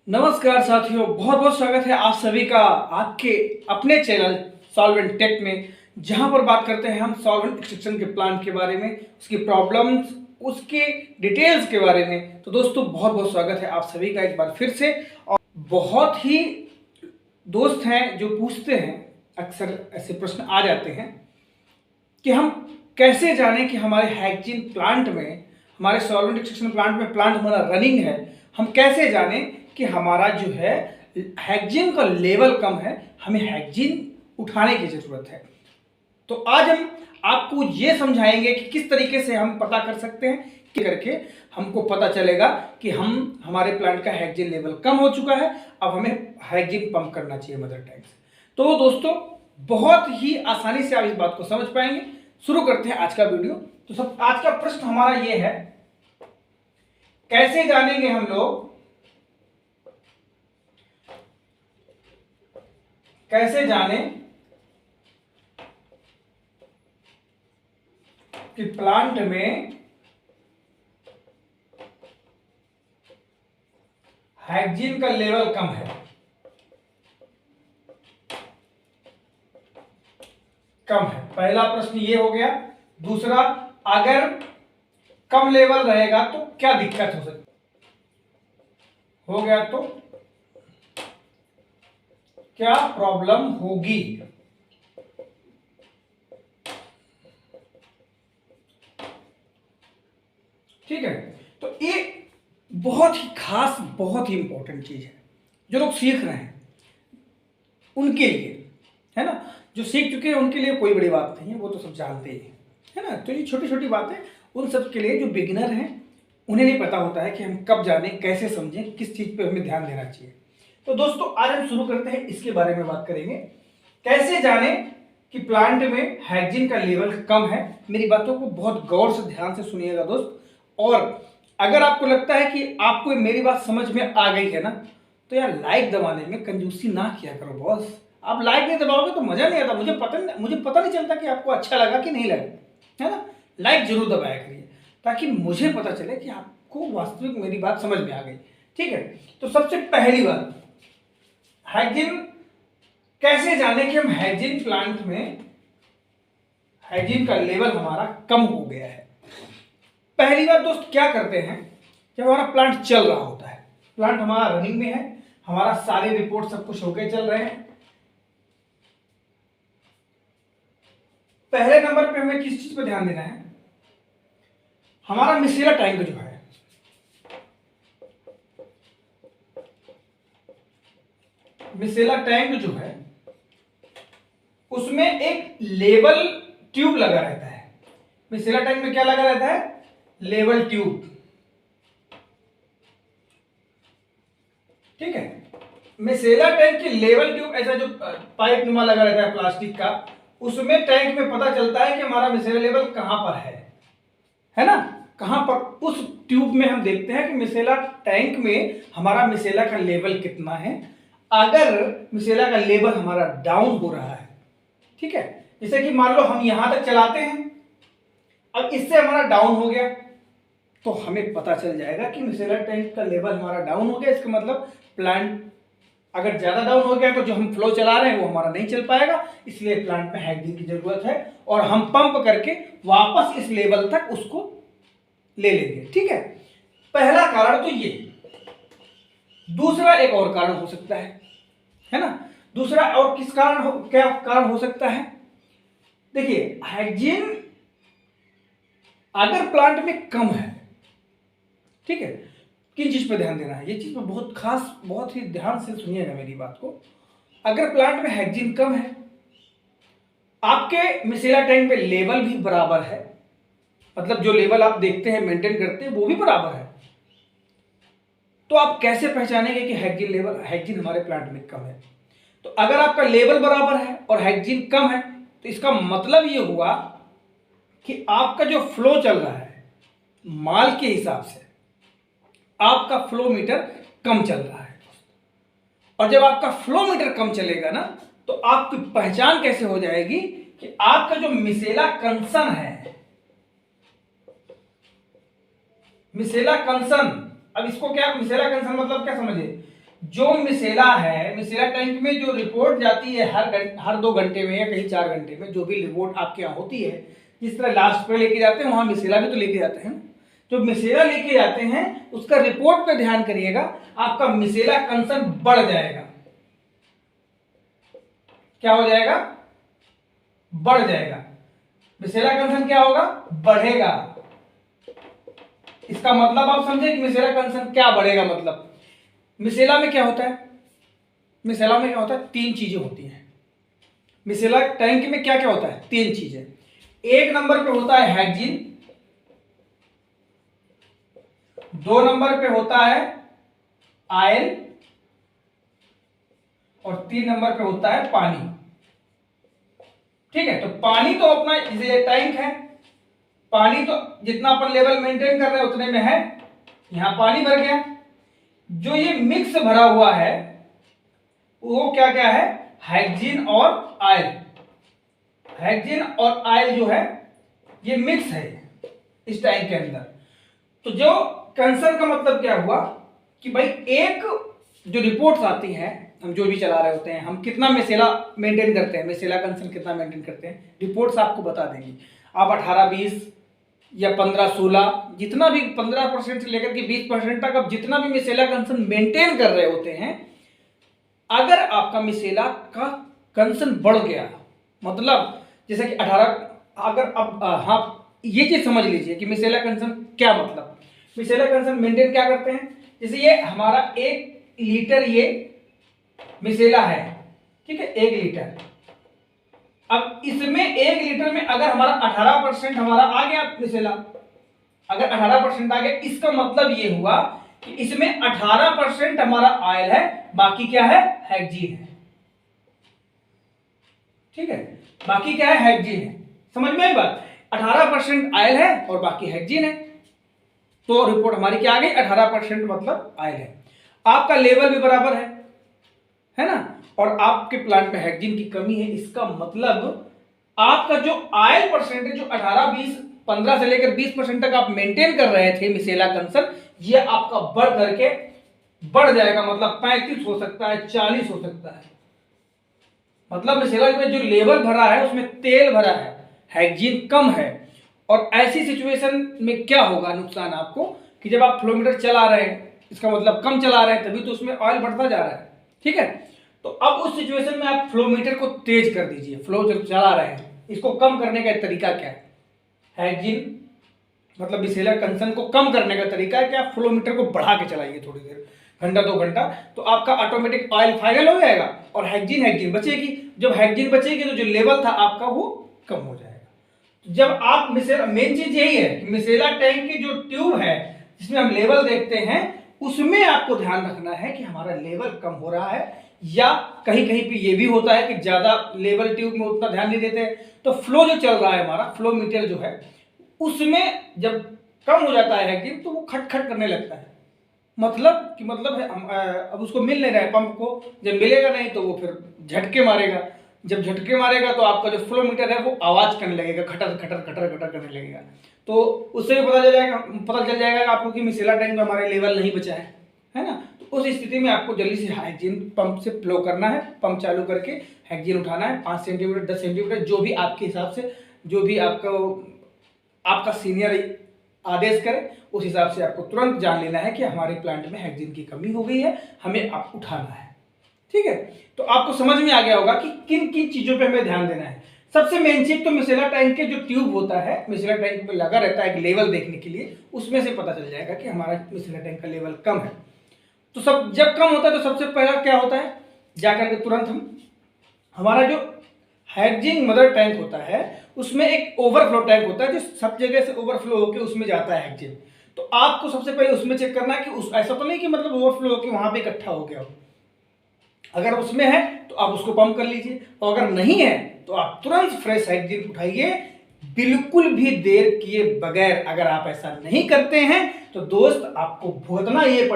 नमस्कार साथियों, बहुत बहुत स्वागत है आप सभी का आपके अपने चैनल सॉल्वेंट टेक में, जहां पर बात करते हैं हम सॉल्वेंट एक्सट्रैक्शन के प्लांट के बारे में, उसकी प्रॉब्लम्स, उसके डिटेल्स के बारे में। तो दोस्तों बहुत बहुत स्वागत है आप सभी का एक बार फिर से। और बहुत ही दोस्त हैं जो पूछते हैं, अक्सर ऐसे प्रश्न आ जाते हैं कि हम कैसे जानें कि हमारे हेक्जिन प्लांट में, हमारे सॉल्वेंट एक्सट्रैक्शन प्लांट में, प्लांट हमारा रनिंग है, हम कैसे जानें कि हमारा जो है हेक्जिन का लेवल कम है, हमें हेक्जिन उठाने की जरूरत है। तो आज हम आपको ये समझाएंगे कि किस तरीके से हम पता कर सकते हैं, कि करके हमको पता चलेगा कि हमारे प्लांट का हेक्जिन लेवल कम हो चुका है, अब हमें हेक्जिन पंप करना चाहिए मदर टैंक से। तो दोस्तों बहुत ही आसानी से आप इस बात को समझ पाएंगे। शुरू करते हैं आज का वीडियो। तो सब आज का प्रश्न हमारा ये है, कैसे जानेंगे हम लोग, कैसे जाने कि प्लांट में हेक्जिन का लेवल कम है। पहला प्रश्न ये हो गया। दूसरा, अगर कम लेवल रहेगा तो क्या दिक्कत हो सकती हो गया, तो क्या प्रॉब्लम होगी। ठीक है, तो ये बहुत ही खास, बहुत ही इंपॉर्टेंट चीज है जो लोग सीख रहे हैं उनके लिए, है ना। जो सीख चुके हैं उनके लिए कोई बड़ी बात नहीं है, वो तो सब जानते ही है ना। तो ये छोटी छोटी बातें उन सब के लिए जो बिगिनर हैं, उन्हें नहीं पता होता है कि हम कब जाने, कैसे समझें, किस चीज पे हमें ध्यान देना चाहिए। तो दोस्तों आज हम शुरू करते हैं, इसके बारे में बात करेंगे, कैसे जाने कि प्लांट में हेक्जिन का लेवल कम है। मेरी बातों को बहुत गौर से ध्यान से सुनिएगा दोस्त। और अगर आपको लगता है कि आपको मेरी बात समझ में आ गई है ना, तो यार लाइक दबाने में कंजूसी ना किया करो बॉस। आप लाइक नहीं दबाओगे तो मजा नहीं आता। मुझे पता नहीं चलता कि आपको अच्छा लगा कि नहीं लगा, है ना। लाइक जरूर दबाया करिए ताकि मुझे पता चले कि आपको वास्तविक मेरी बात समझ में आ गई। ठीक है, तो सबसे पहली बात, हेक्जिन कैसे जाने कि हम हेक्जिन प्लांट में हेक्जिन का लेवल हमारा कम हो गया है। पहली बात दोस्त, क्या करते हैं जब हमारा प्लांट चल रहा होता है, प्लांट हमारा रनिंग में है, हमारा सारे रिपोर्ट सब कुछ होके चल रहे हैं, पहले नंबर पे हमें किस चीज पे ध्यान देना है, हमारा मिसेला टैंक जो है, मिसेला टैंक जो है उसमें एक लेवल ट्यूब लगा रहता है। मिसेला टैंक में क्या लगा रहता है, लेवल ट्यूब। ठीक है, मिसेला टैंक की लेवल ट्यूब, ऐसा जो पाइप नुमा लगा रहता है प्लास्टिक का, उसमें टैंक में पता चलता है कि हमारा मिसेला लेवल कहां पर है ना। कहां पर, उस ट्यूब में हम देखते हैं कि मिसेला टैंक में हमारा मिसेला का लेवल कितना है। अगर मिसेला का लेवल हमारा डाउन हो रहा है, ठीक है, जैसे कि मान लो हम यहां तक चलाते हैं, अब इससे हमारा डाउन हो गया, तो हमें पता चल जाएगा कि मिसेला टैंक का लेवल हमारा डाउन हो गया। इसका मतलब प्लांट अगर ज्यादा डाउन हो गया तो जो हम फ्लो चला रहे हैं वो हमारा नहीं चल पाएगा, इसलिए प्लांट में हेक्जिन की जरूरत है और हम पंप करके वापस इस लेवल तक उसको ले लेंगे। ठीक है, पहला कारण तो ये। दूसरा एक और कारण हो सकता है ना। दूसरा और किस कारण क्या कारण हो सकता है, देखिए हेक्जिन अगर प्लांट में कम है, ठीक है, किन चीज पे ध्यान देना है, ये चीज में बहुत खास, बहुत ही ध्यान से सुनिएगा मेरी बात को। अगर प्लांट में हेक्जिन कम है, आपके मिसेला टैंक पे लेवल भी बराबर है, मतलब जो लेवल आप देखते हैं, मेंटेन करते हैं, वो भी बराबर है, तो आप कैसे पहचानेंगे कि हेक्जिन हमारे प्लांट में कम है। तो अगर आपका लेवल बराबर है और हेक्जिन कम है, तो इसका मतलब ये हुआ कि आपका जो फ्लो चल रहा है माल के हिसाब से, आपका फ्लो मीटर कम चल रहा है। और जब आपका फ्लो मीटर कम चलेगा ना, तो आपकी पहचान कैसे हो जाएगी कि आपका जो मिसेला कंसन है, मिसेला कंसन, अब इसको क्या, मिसेला कंसन मतलब क्या समझिए, जो मिसेला है, मिसेला टैंक में जो रिपोर्ट जाती है हर 2 घंटे में या कहीं 4 घंटे में, जो भी रिपोर्ट आपके यहाँ होती है, जिस तरह लास्ट पे लेके जाते हैं वहां मिसेला भी तो लेके जाते हैं। जो मिसेला लेके जाते हैं उसका रिपोर्ट पे ध्यान करिएगा, आपका मिसेला कंसर्न बढ़ जाएगा। क्या हो जाएगा? बढ़ जाएगा। मिसेला कंसर्न क्या होगा? बढ़ेगा। इसका मतलब आप समझे कि मिसेला कंसर्न क्या बढ़ेगा। मतलब मिसेला में क्या होता है? मिसेला में क्या होता है? 3 चीजें होती हैं। मिसेला टैंक में क्या क्या होता है? 3 चीजें। 1 नंबर पे होता है हेक्जिन, 2 नंबर पे होता है आयल और 3 नंबर पे होता है पानी। ठीक है, तो पानी तो अपना ये टैंक है, पानी तो जितना अपन लेवल मेंटेन कर रहे हैं उतने में है। यहां पानी भर गया। जो ये मिक्स भरा हुआ है वो क्या क्या है? हेक्जिन और आयल। हेक्जिन और आयल जो है ये मिक्स है इस टैंक के अंदर। तो जो कंसर्न का मतलब क्या हुआ कि भाई एक जो रिपोर्ट्स आती हैं, हम जो भी चला रहे होते हैं, हम कितना मिसेला मेंटेन करते हैं, मिसेला कंसर्न कितना मेंटेन करते हैं, रिपोर्ट्स आपको बता देंगी। आप 18-20 या 15-16 जितना भी 15% से लेकर के 20% तक आप जितना भी मिसेला कंसर्न मेंटेन कर रहे होते हैं, अगर आपका मिसेला का कंसर्न बढ़ गया, मतलब जैसे कि 18, अगर अब हाँ ये चीज समझ लीजिए कि मिसेला कंसर्न क्या मतलब। मिसेला कंसर्न मेंटेन क्या करते हैं? जैसे ये हमारा 1 लीटर ये मिसेला है, ठीक है, 1 लीटर। अब इसमें 1 लीटर में अगर हमारा 18% हमारा आ गया मिसेला, अगर 18% आ गया, इसका मतलब ये हुआ कि इसमें 18% हमारा ऑयल है, बाकी क्या है? हेक्जिन है। ठीक है, बाकी क्या है? हेक्जिन है। समझ में आई बात? 18% ऑयल है और बाकी हेक्जिन है। तो रिपोर्ट हमारी क्या आ गई? 18% मतलब ऑयल है। आपका लेवल भी बराबर है ना, और आपके प्लांट में हेक्जिन की कमी है। इसका मतलब आपका जो ऑयल परसेंटेज जो 15 से लेकर 20% तक आप मेंटेन कर रहे थे मिसेला कंसर्न, ये आपका बढ़ जाएगा। मतलब 35 हो सकता है, 40 हो सकता है। मतलब मिसेला में जो लेवल भरा है उसमें तेल भरा है, हेक्जिन कम है। और ऐसी सिचुएशन में क्या होगा नुकसान आपको कि जब आप फ्लोमीटर चला रहे हैं, इसका मतलब कम चला रहे हैं, तभी तो उसमें ऑयल बढ़ता जा रहा है। ठीक है, तो अब उस सिचुएशन में आप फ्लोमीटर को तेज कर दीजिए। फ्लो जब चला रहे हैं, इसको कम करने का तरीका क्या है? हेक्जिन मतलब मिसेला कंसर्न को कम करने का तरीका है कि आप फ्लोमीटर को बढ़ा के चलाइए थोड़ी देर, घंटा 2 घंटा, तो आपका ऑटोमेटिक ऑयल फाइनल हो जाएगा और हेक्जिन बचेगी। जब हेक्जिन बचेगी तो जो लेवल था आपका वो कम हो जाएगा। जब आप मिसेला, मेन चीज यही है कि मिसेला टैंक की जो ट्यूब है जिसमें हम लेवल देखते हैं, उसमें आपको ध्यान रखना है कि हमारा लेवल कम हो रहा है, या कहीं कहीं पे ये भी होता है कि ज्यादा लेवल ट्यूब में उतना ध्यान नहीं देते, तो फ्लो जो चल रहा है हमारा फ्लो मीटर जो है उसमें जब कम हो जाता है हेक्जिन तो वो खटखट करने लगता है। मतलब कि मतलब है अब उसको मिल नहीं रहा है पंप को, जब मिलेगा नहीं तो वो फिर झटके मारेगा। जब झटके मारेगा तो आपका जो फ्लो मीटर है वो आवाज करने लगेगा, खटर खटर खटर खटर करने लगेगा। तो उससे भी पता चल जाएगा आपको कि मिसेला टैंक में हमारे लेवल नहीं बचा है ना। तो उस स्थिति में आपको जल्दी से हेक्जिन पंप से फ्लो करना है, पंप चालू करके हेक्जिन उठाना है 5 सेंटीमीटर 10 सेंटीमीटर, जो भी आपके हिसाब से, जो भी आपका सीनियर आदेश करे, उस हिसाब से आपको तुरंत जान लेना है कि हमारे प्लांट में हेक्जिन की कमी हो गई है, हमें आप उठाना है। ठीक है, तो आपको समझ में आ गया होगा कि किन किन चीजों पे हमें ध्यान देना है। सबसे मेन चीज तो मिसेला टैंक के जो ट्यूब होता है, मिसेला टैंक में लगा रहता है एक लेवल देखने के लिए, उसमें से पता चल जाएगा कि हमारा मिसेला टैंक का लेवल कम है। तो सब जब कम होता है तो सबसे पहला क्या होता है, जाकर के तुरंत हमारा जो हेक्जिन मदर टैंक होता है उसमें एक ओवरफ्लो टैंक होता है जो सब जगह से ओवरफ्लो होकर उसमें जाता है हेक्जिन। तो आपको सबसे पहले उसमें चेक करना है कि ऐसा तो नहीं कि मतलब ओवरफ्लो होकर वहां पे इकट्ठा हो गया हो। अगर उसमें है तो आप उसको पंप कर लीजिए, और अगर नहीं है तो आप तुरंत फ्रेश हेक्जिन उठाइए, बिल्कुल भी देर किए बगैर। अगर आप ऐसा नहीं करते हैं तो दोस्त आपको भुगतना ये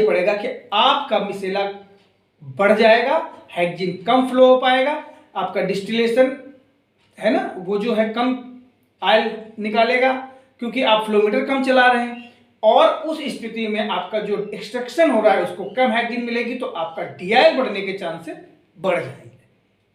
पड़ेगा कि आपका मिसेला बढ़ जाएगा, हेक्जिन कम फ्लो हो पाएगा, आपका डिस्टिलेशन है ना वो जो है कम ऑयल निकालेगा, क्योंकि आप फ्लोमीटर कम चला रहे हैं। और उस स्थिति में आपका जो एक्सट्रैक्शन हो रहा है उसको कम हेक्सेन मिलेगी, तो आपका DI बढ़ने के चांसेस बढ़ जाएंगे।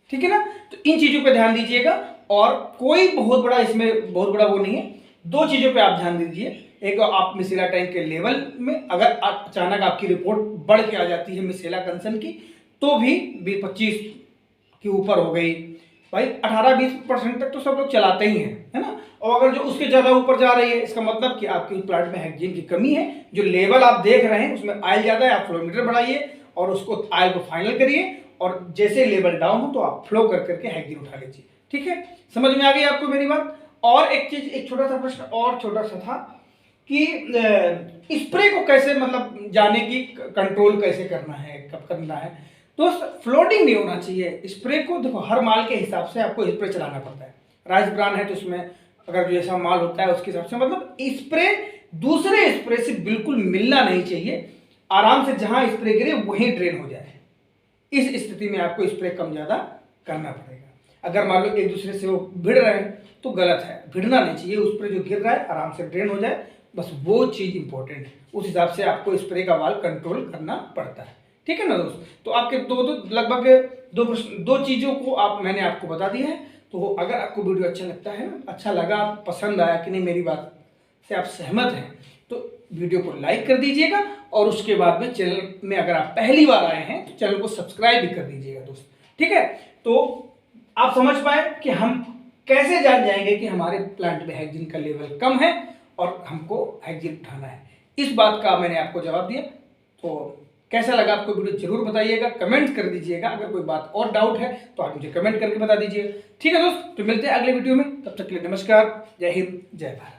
ठीक है ना, तो इन चीजों पे ध्यान दीजिएगा। और कोई बहुत बड़ा इसमें बहुत बड़ा वो नहीं है, दो चीजों पे आप ध्यान दीजिए। एक, आप मिसेला टैंक के लेवल में अगर अचानक आपकी रिपोर्ट बढ़ के आ जाती है मिसेला कंसर्न की, तो भी 20-25 के ऊपर हो गई भाई, 18-20% तक तो सब लोग चलाते ही हैं, है ना। और अगर जो उसके ज़्यादा ऊपर जा रही है, इसका मतलब कि आपके प्लांट में हेक्सेन की कमी है। जो लेवल आप देख रहे हैं उसमें आयल ज़्यादा है, आप फ्लोमीटर बढ़ाइए और उसको आयल को फाइनल करिए, और जैसे लेवल डाउन हो तो आप फ्लो कर करके हेक्सेन उठा लीजिए। ठीक है, समझ में आ गई आपको मेरी बात। और एक चीज, एक छोटा सा प्रश्न और छोटा सा था कि स्प्रे को कैसे मतलब जाने की कंट्रोल कैसे करना है, कब करना है। तो फ्लोटिंग नहीं होना चाहिए स्प्रे को। देखो, हर माल के हिसाब से आपको स्प्रे चलाना पड़ता है। राइस ब्रांड है तो उसमें अगर जैसा माल होता है उसके हिसाब से, मतलब स्प्रे दूसरे स्प्रे से बिल्कुल मिलना नहीं चाहिए। आराम से जहां स्प्रे गिरे वहीं ड्रेन हो जाए। इस स्थिति में आपको स्प्रे कम ज़्यादा करना पड़ेगा। अगर मान लो एक दूसरे से वो भिड़ रहे हैं तो गलत है, भिड़ना नहीं चाहिए। उस पर जो गिर रहा है आराम से ड्रेन हो जाए, बस वो चीज़ इंपॉर्टेंट है। उस हिसाब से आपको स्प्रे का वाल्व कंट्रोल करना पड़ता है। ठीक है ना दोस्त, तो आपके लगभग दो चीज़ों को मैंने आपको बता दिया है। तो अगर आपको वीडियो अच्छा लगता है ना, अच्छा लगा, पसंद आया कि नहीं, मेरी बात से आप सहमत हैं, तो वीडियो को लाइक कर दीजिएगा। और उसके बाद में चैनल में अगर आप पहली बार आए हैं तो चैनल को सब्सक्राइब भी कर दीजिएगा दोस्त। ठीक है, तो आप समझ पाए कि हम कैसे जान जाएंगे कि हमारे प्लांट में हेक्सेन का लेवल कम है और हमको हेक्सेन उठाना है। इस बात का मैंने आपको जवाब दिया। तो कैसा लगा आपको वीडियो जरूर बताइएगा, कमेंट कर दीजिएगा। अगर कोई बात और डाउट है तो आप मुझे कमेंट करके बता दीजिएगा। ठीक है दोस्त, तो मिलते हैं अगले वीडियो में, तब तक के लिए नमस्कार, जय हिंद, जय भारत।